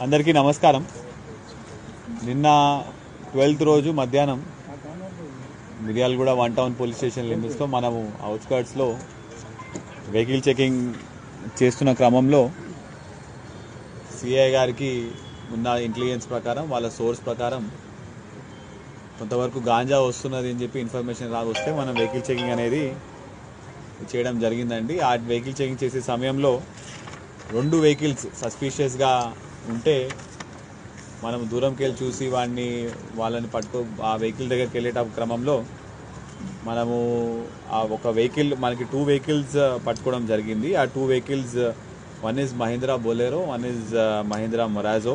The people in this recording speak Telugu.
అందరికీ నమస్కారం. నిన్న 12th రోజు మధ్యాహ్నం మిర్యాలగూడ 1 టౌన్ పోలీస్ స్టేషన్ లిమిట్స్లో మనము అవుట్స్కర్ట్స్లో వెహికల్ చెకింగ్ చేస్తున్న క్రమంలో సిఐ గారికి ఉన్న ఇంటెలిజెన్స్ ప్రకారం, వాళ్ళ సోర్స్ ప్రకారం కొంతవరకు గాంజా వస్తున్నది అని చెప్పి ఇన్ఫర్మేషన్ వస్తే మనం వెహికల్ చెకింగ్ అనేది చేయడం జరిగిందండి. ఆ వెహికల్ చెకింగ్ చేసే సమయంలో 2 వెహికల్స్ సస్పీషియస్గా ఉంటే మనం దూరంకి వెళ్ళి చూసి వాళ్ళని ఆ వెహికల్ దగ్గరికి వెళ్ళే క్రమంలో మనము ఆ ఒక వెహికల్, మనకి 2 వెహికల్స్ పట్టుకోవడం జరిగింది. ఆ 2 vehicles, one is Mahindra Bolero, one is Mahindra మొరాజో.